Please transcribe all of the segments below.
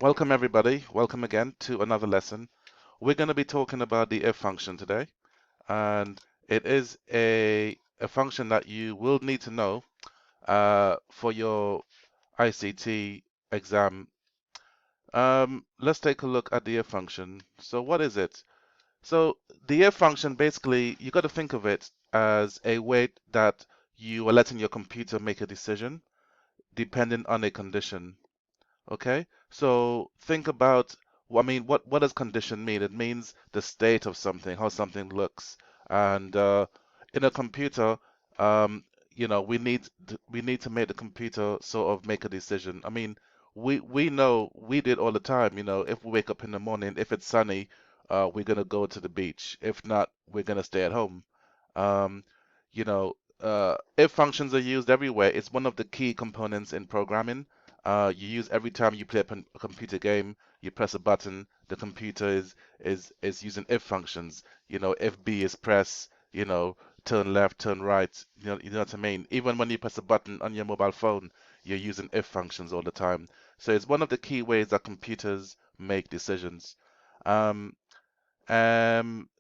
Welcome everybody. Welcome again to another lesson. We're going to be talking about the if function today, and it is a function that you will need to know for your ICT exam. Let's take a look at the if function. So what is it? So the if function, basically you got to think of it as a way that you are letting your computer make a decision depending on a condition. Okay, so think about, what does condition mean? It means the state of something, how something looks. And in a computer, um, we need to make the computer sort of make a decision. We know we did all the time. If we wake up in the morning, if it's sunny, we're gonna go to the beach. If not, we're gonna stay at home. Um, if functions are used everywhere, it's one of the key components in programming. You use every time you play a computer game, you press a button, the computer is using if functions. If B is press, turn left, turn right. You know what I mean? Even when you press a button on your mobile phone, you're using if functions all the time. So it's one of the key ways that computers make decisions. Um,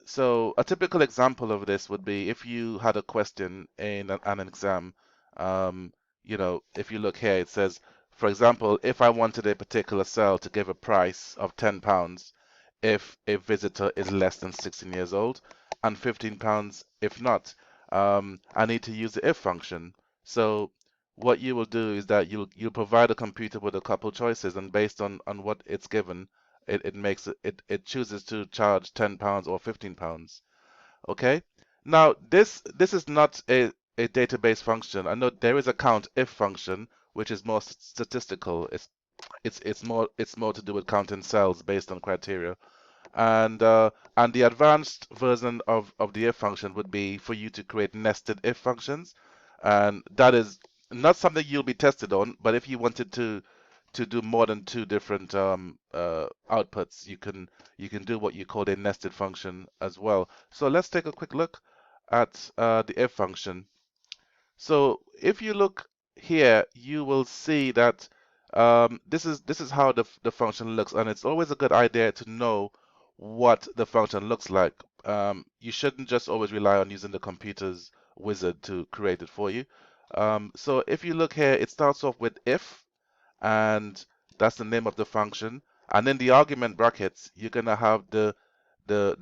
so a typical example of this would be if you had a question in an exam. If you look here, it says, for example, if I wanted a particular cell to give a price of £10 if a visitor is less than 16 years old, and £15 if not, I need to use the if function. So what you will do is that you'll provide a computer with a couple choices, and based on what it's given, it chooses to charge £10 or £15. Okay. Now this is not a database function. I know there is a count if function, which is more statistical. It's more to do with counting cells based on criteria. And the advanced version of the if function would be for you to create nested if functions. And that is not something you'll be tested on, but if you wanted to do more than two different outputs, you can do what you call a nested function as well. So let's take a quick look at the if function. So if you look here, you will see that this is how the function looks, and it's always a good idea to know what the function looks like. You shouldn't just always rely on using the computer's wizard to create it for you. So if you look here, it starts off with if, and that's the name of the function. And in the argument brackets, you're gonna have the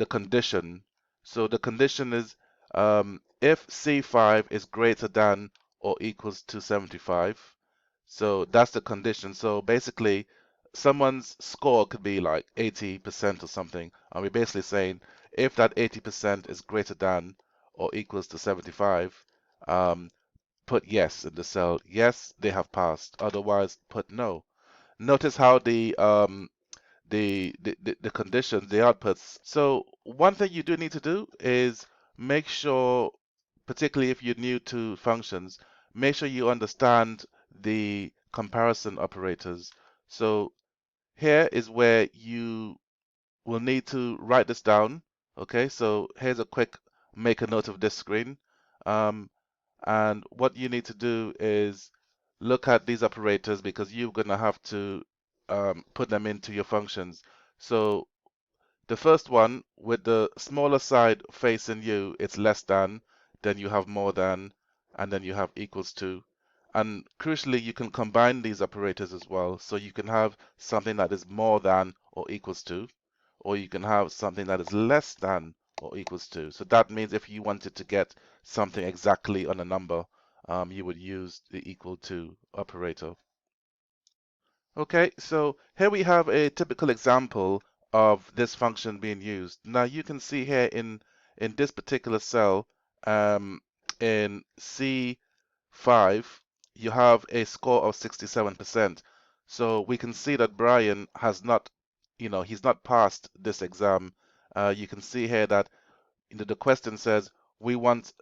condition. So the condition is if C5 is greater than or equals to 75. So that's the condition. So basically, someone's score could be like 80% or something. And we're basically saying if that 80% is greater than or equals to 75, um, put yes in the cell. Yes, they have passed. Otherwise, put no. Notice how the conditions, the outputs. So one thing you do need to do is make sure, particularly if you're new to functions, make sure you understand the comparison operators. So here is where you will need to write this down. Okay, so here's a quick make a note of this screen. Um, and what you need to do is look at these operators because you're going to have to put them into your functions. So the first one with the smaller side facing you, it's less than, then you have more than, and then you have equals to. And crucially, you can combine these operators as well. So you can have something that is more than or equals to, or you can have something that is less than or equals to. So that means if you wanted to get something exactly on a number, you would use the equal to operator. Okay, so here we have a typical example of this function being used. Now you can see here in this particular cell, um, in C5, you have a score of 67%. So we can see that Brian has not, he's not passed this exam. You can see here that the question says we want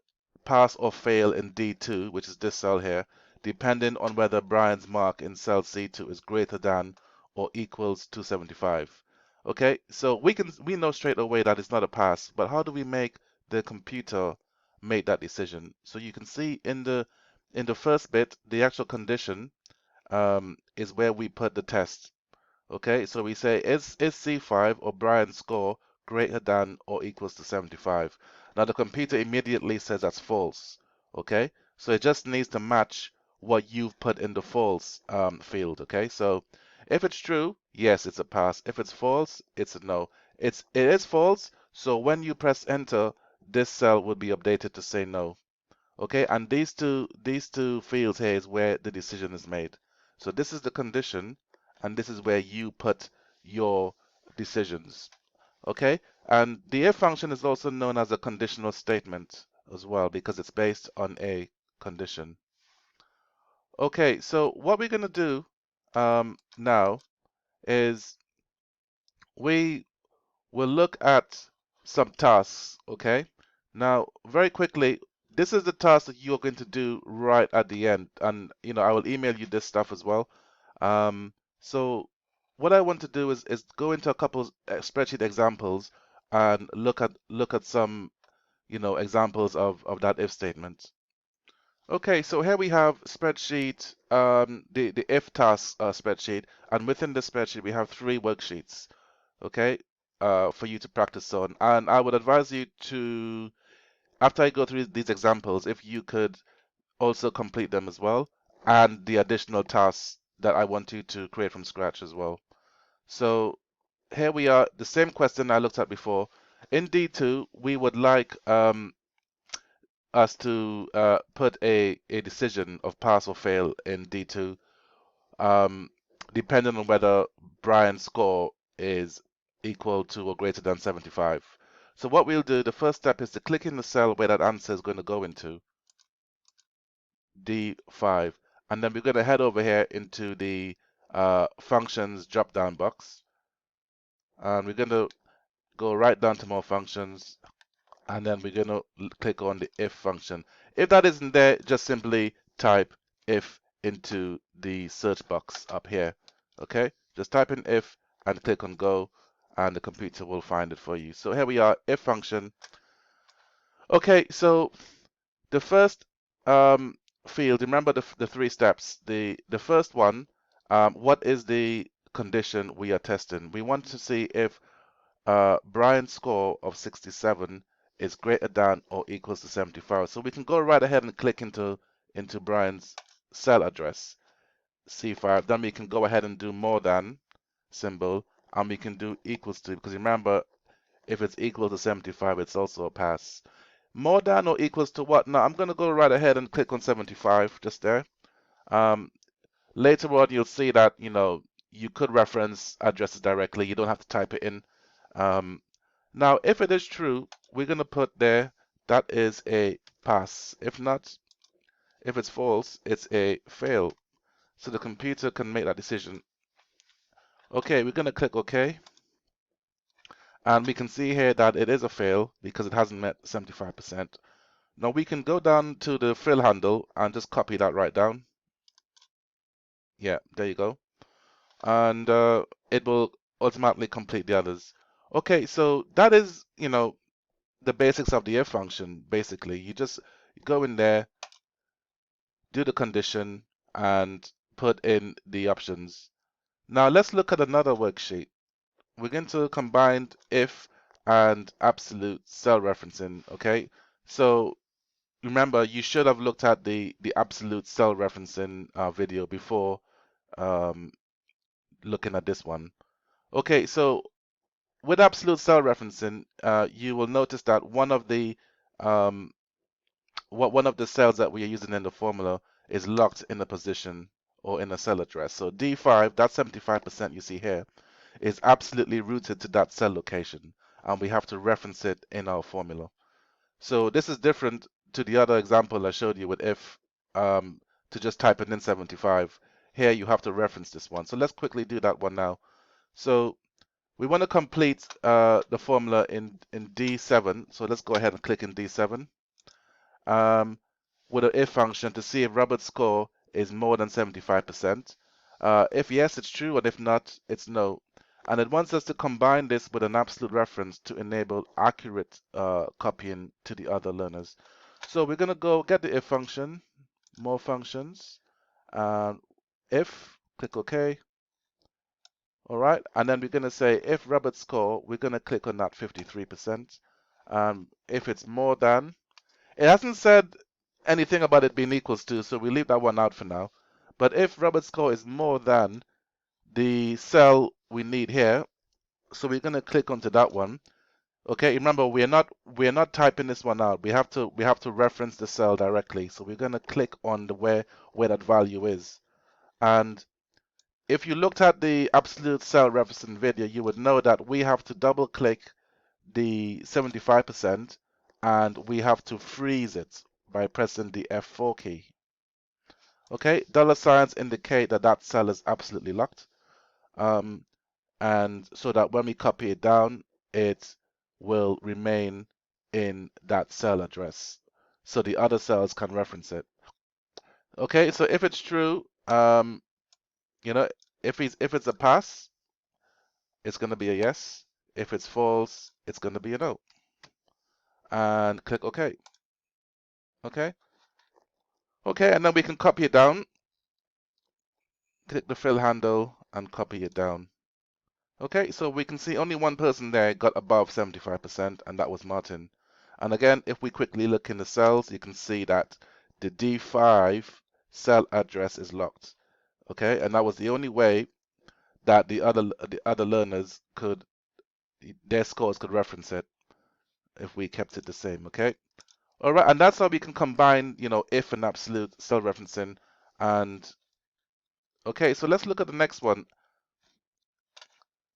pass or fail in D2, which is this cell here, depending on whether Brian's mark in cell C2 is greater than or equals to 75. Okay, so we know straight away that it's not a pass, but how do we make the computer make that decision? So you can see in the first bit, the actual condition is where we put the test. Okay, so we say is C5 or Brian's score greater than or equals to 75? Now the computer immediately says that's false. Okay, so it just needs to match what you've put in the false field. Okay, so if it's true, yes, it's a pass. If it's false, it's a no. It is false, so when you press enter, this cell will be updated to say no. Okay, and these two fields here is where the decision is made. So this is the condition, and this is where you put your decisions. Okay, and the if function is also known as a conditional statement as well because it's based on a condition. Okay, so what we're going to do now is we will look at some tasks. Okay, now very quickly, this is the task that you're going to do right at the end, and I will email you this stuff as well. So what I want to do is go into a couple spreadsheet examples and look at some examples of that if statement. Okay, so here we have spreadsheet, the if task spreadsheet, and within the spreadsheet we have 3 worksheets. Okay, for you to practice on, and I would advise you to, after I go through these examples, if you could also complete them as well, and the additional tasks that I want you to create from scratch as well. So here we are, the same question I looked at before. In D2, we would like us to put a decision of pass or fail in D2, um, depending on whether Brian's score is equal to or greater than 75. So what we'll do, the first step is to click in the cell where that answer is going to go into, D5, and then we're going to head over here into the functions drop-down box, and we're going to go right down to more functions, and then we're going to click on the if function. If that isn't there, just simply type if into the search box up here. Okay, just type in if and click on go, and the computer will find it for you. So here we are, if function. Okay, so the first field, remember the 3 steps. The first one, what is the condition we are testing? We want to see if Brian's score of 67 is greater than or equals to 75. So we can go right ahead and click into Brian's cell address, C5. Then we can go ahead and do more than symbol, and we can do equals to, because remember, if it's equal to 75, it's also a pass. More than or equals to what? Now I'm going to go right ahead and click on 75 just there. Um, Later on, you'll see that, you could reference addresses directly. You don't have to type it in. Um, Now, if it is true, we're going to put there that is a pass. If not, if it's false, it's a fail. So the computer can make that decision. Okay, we're going to click OK. And we can see here that it is a fail because it hasn't met 75%. Now we can go down to the fill handle and just copy that right down. Yeah, there you go. And it will automatically complete the others. Okay, so that is, the basics of the if function, basically. You just go in there, do the condition, and put in the options. Now let's look at another worksheet. We're going to combine if and absolute cell referencing, okay? So remember, you should have looked at the absolute cell referencing video before um, looking at this one. Okay, so with absolute cell referencing, you will notice that um, one of the cells that we are using in the formula is locked in a position or in a cell address. So D5, that 75% you see here, is absolutely rooted to that cell location, and we have to reference it in our formula. So this is different to the other example I showed you with if, to just type it in 75. Here you have to reference this one. So let's quickly do that one now. So we want to complete the formula in D7. So let's go ahead and click in D7 with an if function to see if Robert's score is more than 75%. If yes, it's true, and if not, it's no. And it wants us to combine this with an absolute reference to enable accurate copying to the other learners. So we're going to go get the if function, more functions, if, click OK. All right, and then we're going to say if Robert's score, we're going to click on that 53%. If it's more than, it hasn't said anything about it being equals to, so we leave that one out for now. But if Robert's score is more than the cell we need here, so we're going to click onto that one. Okay, remember we're not typing this one out. We have to reference the cell directly. So we're going to click on the where that value is. And if you looked at the absolute cell referencing video, you would know that we have to double click the 75% and we have to freeze it by pressing the F4 key. Okay, dollar signs indicate that that cell is absolutely locked. And so that when we copy it down, it will remain in that cell address. So the other cells can reference it. Okay, so if it's true, you know, if it's a pass, it's going to be a yes. If it's false, it's going to be a no. And click OK. Okay. Okay, and then we can copy it down. Click the fill handle and copy it down. Okay, so we can see only one person there got above 75%, and that was Martin. And again, if we quickly look in the cells, you can see that the D5 cell address is locked. Okay, and that was the only way that the other learners their scores could reference it if we kept it the same. Okay. All right, and that's how we can combine, if and absolute cell referencing. And okay, so let's look at the next one.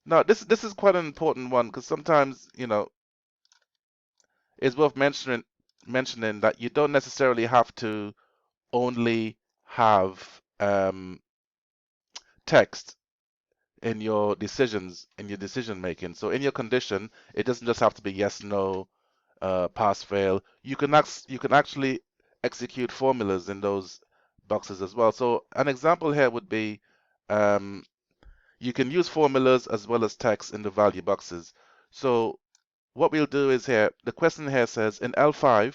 Now, this is quite an important one because sometimes, it's worth mentioning that you don't necessarily have to only have text in your decision making. So in your condition, it doesn't just have to be yes, no, pass, fail. You can actually execute formulas in those boxes as well. So an example here would be you can use formulas as well as text in the value boxes. So what we'll do is here, the question here says in L5,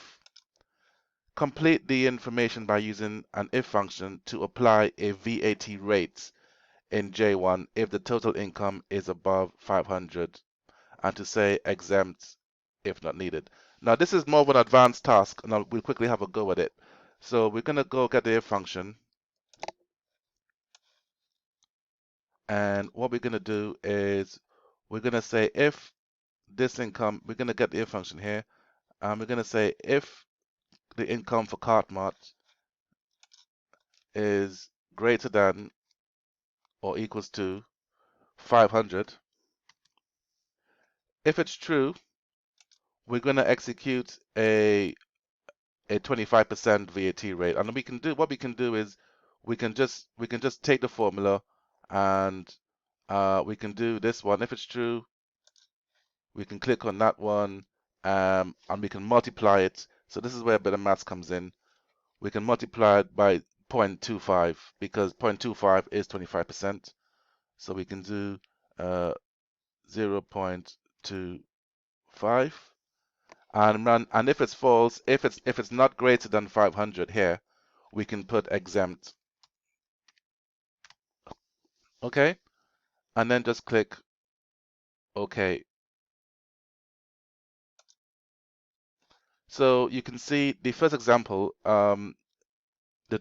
complete the information by using an if function to apply a VAT rate in J1 if the total income is above 500 and to say exempt if not needed. Now this is more of an advanced task and we'll quickly have a go at it. So we're going to go get the if function, and what we're going to do is we're going to say if this income, we're going to get the if function here, and we're going to say if the income for Cartmart is greater than or equals to 500. If it's true, we're going to execute a 25% VAT rate, and what we can do is we can just take the formula and we can do this one. If it's true, we can click on that one and we can multiply it. So this is where a bit of maths comes in. We can multiply it by 0.25 because 0.25 is 25%. So we can do 0.25 and if it's false, if it's not greater than 500 here, we can put exempt. Okay, and then just click OK. So you can see the first example, the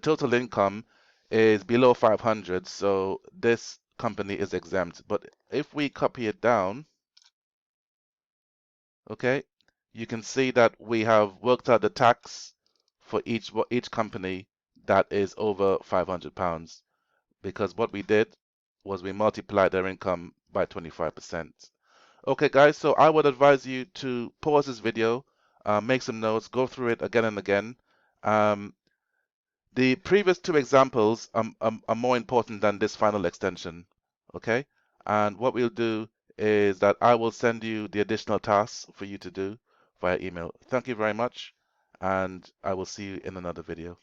total income is below 500, so this company is exempt. But if we copy it down, okay, you can see that we have worked out the tax for each company that is over £500, because what we did was we multiplied their income by 25%. Okay, guys, so I would advise you to pause this video, make some notes, go through it again and again. The previous two examples are more important than this final extension, okay? And what we'll do is that I will send you the additional tasks for you to do via email. Thank you very much, and I will see you in another video.